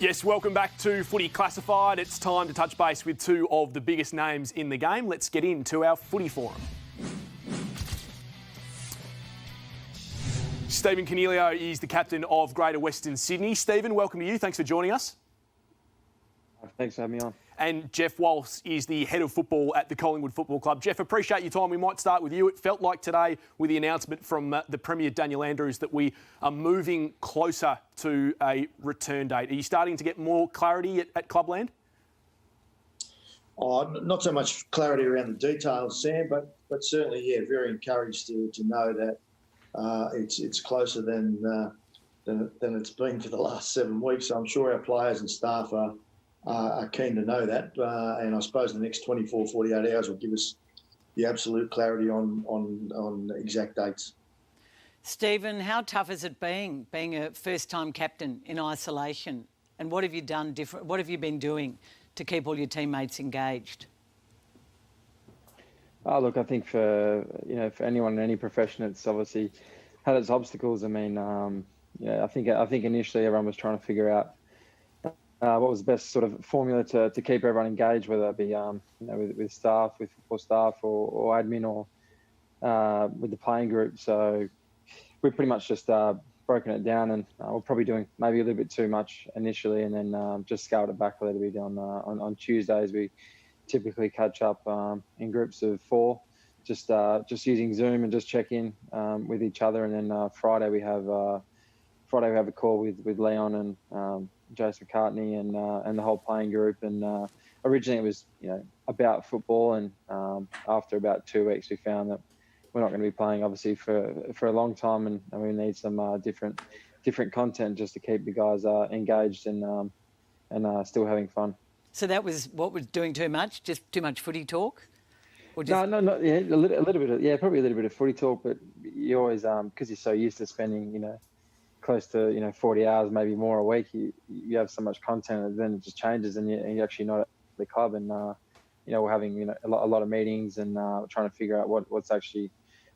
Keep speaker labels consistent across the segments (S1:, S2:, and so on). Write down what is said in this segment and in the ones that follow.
S1: Yes, welcome back to Footy Classified. It's time to touch base with two of the biggest names in the game. Let's get into our footy forum. Stephen Coniglio is the captain of Greater Western Sydney. Stephen, welcome to you. Thanks for joining us.
S2: Thanks for having me on.
S1: And Geoff Walsh is the head of football at the Collingwood Football Club. Geoff, appreciate your time. We might start with you. It felt like today, with the announcement from the Premier Daniel Andrews, that we are moving closer to a return date. Are you starting to get more clarity at Clubland?
S3: Oh, not so much clarity around the details, Sam, but certainly, yeah, very encouraged to know that it's closer than it's been for the last 7 weeks. So I'm sure our players and staff are keen to know that, and I suppose the next 24, 48 hours will give us the absolute clarity on exact dates.
S4: Stephen, how tough has it been being a first-time captain in isolation, and what have you done different? What have you been doing to keep all your teammates engaged?
S2: Oh, look, I think for anyone in any profession, it's obviously had its obstacles. I mean, I think initially everyone was trying to figure out what was the best sort of formula to keep everyone engaged, whether it be with staff, with football staff, or admin, or with the playing group. So we've pretty much just broken it down, and we're probably doing maybe a little bit too much initially, and then just scaled it back a little bit on Tuesdays. We typically catch up in groups of 4, just using Zoom and just check in with each other, and then Friday we have a call with Leon and Jason McCartney and the whole playing group. And originally it was about football, and after about 2 weeks we found that we're not going to be playing obviously for a long time, and we need some different content just to keep the guys engaged and still having fun.
S4: So that was what was doing too much? Just too much footy talk? Or just...
S2: No, yeah, a little bit of, probably a little bit of footy talk, but you always because you're so used to spending close to 40 hours, maybe more a week, you have so much content, and then it just changes, and you're actually not at the club, and we're having a lot of meetings, and trying to figure out what's actually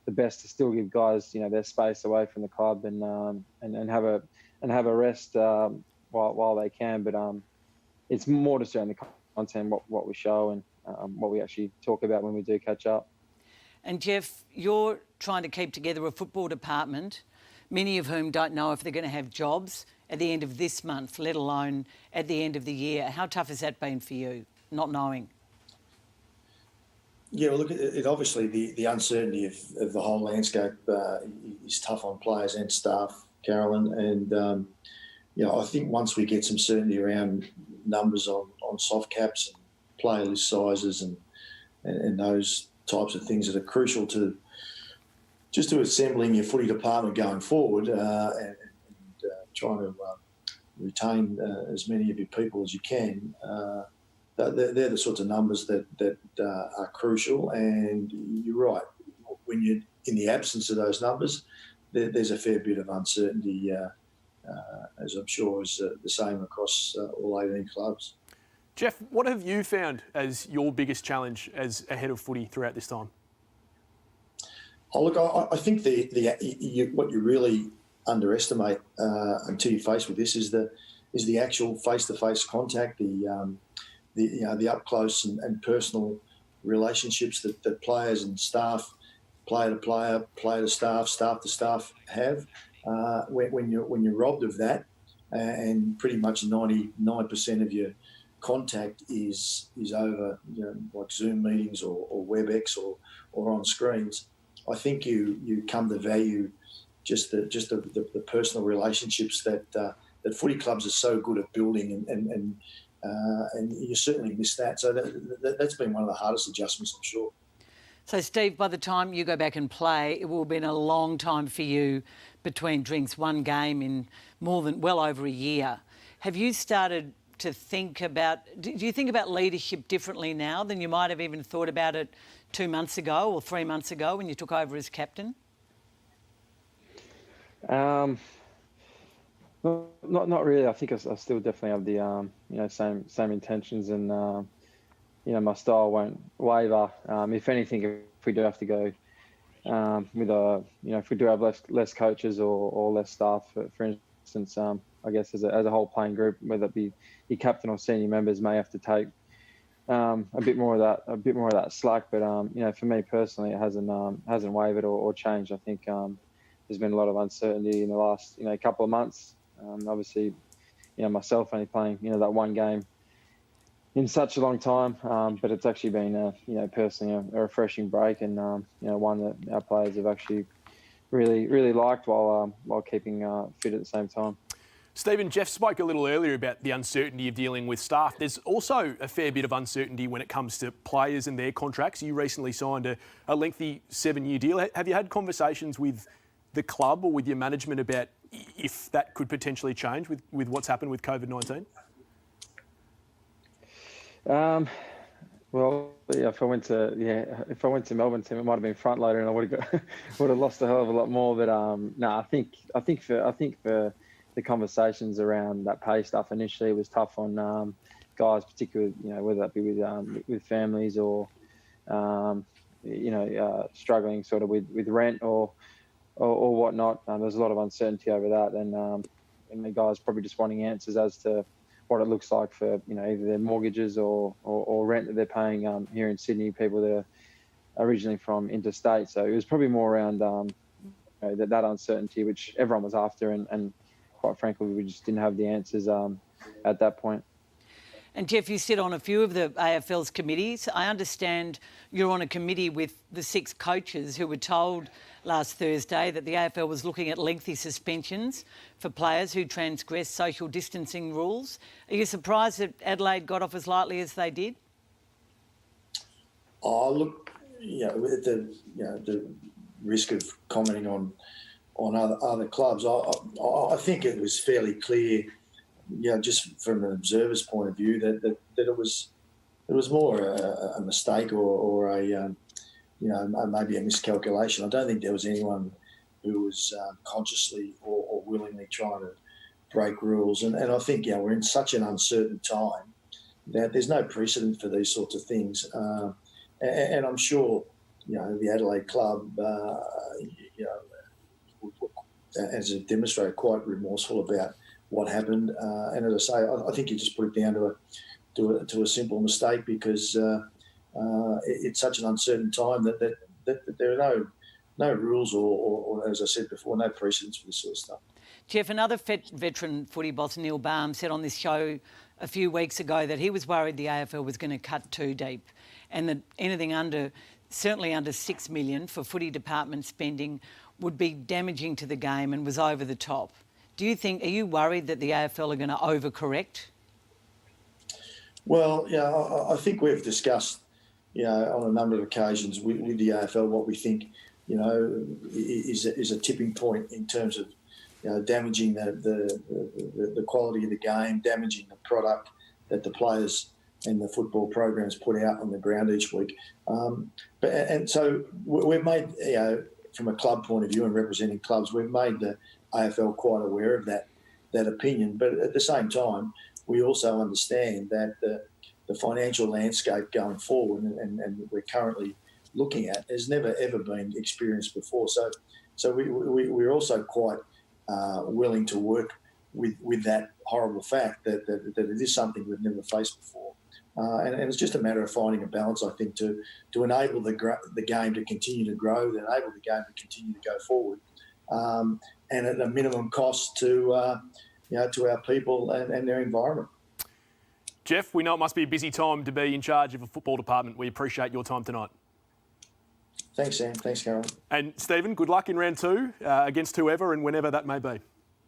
S2: the best to still give guys their space away from the club, and have a rest while they can, but it's more just around the content, what we show, and what we actually talk about when we do catch up.
S4: And Geoff, you're trying to keep together a football department, many of whom don't know if they're going to have jobs at the end of this month, let alone at the end of the year. How tough has that been for you, not knowing?
S3: Yeah, well, look, it obviously the uncertainty of the whole landscape is tough on players and staff, Carolyn. And, I think once we get some certainty around numbers on soft caps and player list sizes and those types of things that are crucial to assembling your footy department going forward, and trying to retain as many of your people as you can. They're the sorts of numbers that are crucial. And you're right, when you're in the absence of those numbers, there's a fair bit of uncertainty, as I'm sure is the same across all 18 clubs.
S1: Geoff, what have you found as your biggest challenge as a head of footy throughout this time?
S3: Oh, look, I think what you really underestimate until you're faced with this is the actual face-to-face contact, the up close and personal relationships that players and staff, player to player, player to staff to staff have. When you're robbed of that, and pretty much 99% of your contact is over like Zoom meetings or WebEx or on screens, I think you come to value just the personal relationships that footy clubs are so good at building, and you certainly miss that. So that's been one of the hardest adjustments, I'm sure.
S4: So, Steve, by the time you go back and play, it will have been a long time for you between drinks, one game in well over a year. Have you started to think about, do you think about leadership differently now than you might have even thought about it 2 months ago or 3 months ago when you took over as captain?
S2: Not really. I think I still definitely have the same intentions, and my style won't waver. If anything, if we do have to go with if we do have less coaches or less staff, for instance, I guess as a whole playing group, whether it be your captain or senior members, may have to take a bit more of that slack. But for me personally, it hasn't wavered or changed. I think there's been a lot of uncertainty in the last couple of months. Obviously, myself only playing that one game in such a long time, but it's actually been personally a refreshing break, and one that our players have actually really liked while keeping fit at the same time.
S1: Stephen, Geoff spoke a little earlier about the uncertainty of dealing with staff. There's also a fair bit of uncertainty when it comes to players and their contracts. You recently signed a lengthy 7-year deal. Have you had conversations with the club or with your management about if that could potentially change with what's happened with COVID-19?
S2: Well, yeah, if I went to Melbourne, Tim, it might have been front loader, and I would have lost a hell of a lot more. But I think for the conversations around that pay stuff initially was tough on guys, particularly whether that be with families or struggling sort of with rent or whatnot. There's a lot of uncertainty over that, and the guys probably just wanting answers as to what it looks like for either their mortgages or rent that they're paying here in Sydney. People that are originally from interstate, so it was probably more around that uncertainty, which everyone was after, and quite frankly, we just didn't have the answers at that point.
S4: And Geoff, you sit on a few of the AFL's committees. I understand you're on a committee with the 6 coaches who were told last Thursday that the AFL was looking at lengthy suspensions for players who transgress social distancing rules. Are you surprised that Adelaide got off as lightly as they did?
S3: Oh, look, with the risk of commenting on other clubs, I think it was fairly clear, just from an observer's point of view, that it was more a mistake or a maybe a miscalculation. I don't think there was anyone who was consciously or willingly trying to break rules. And I think we're in such an uncertain time that there's no precedent for these sorts of things. And I'm sure the Adelaide club, as a demonstrator, quite remorseful about what happened. And as I say, I think you just put it down to a simple mistake because it's such an uncertain time that there are no rules or, as I said before, no precedents for this sort of stuff.
S4: Geoff, another veteran footy boss, Neil Baum, said on this show a few weeks ago that he was worried the AFL was going to cut too deep and that anything certainly under 6 million for footy department spending would be damaging to the game and was over the top. Are you worried that the AFL are going to overcorrect?
S3: Well, I think we've discussed, on a number of occasions with the AFL what we think, is a tipping point in terms of, damaging the quality of the game, damaging the product that the players and the football programs put out on the ground each week. So we've made, from a club point of view and representing clubs, we've made the AFL quite aware of that opinion. But at the same time, we also understand that the financial landscape going forward and we're currently looking at has never ever been experienced before. So we're also quite willing to work with that horrible fact that it is something we've never faced before. And it's just a matter of finding a balance, I think, to enable the game to continue to grow, to enable the game to continue to go forward, and at a minimum cost to our people and their environment.
S1: Geoff, we know it must be a busy time to be in charge of a football department. We appreciate your time tonight.
S3: Thanks, Sam. Thanks, Carol.
S1: And Stephen, good luck in round 2 against whoever and whenever that may be.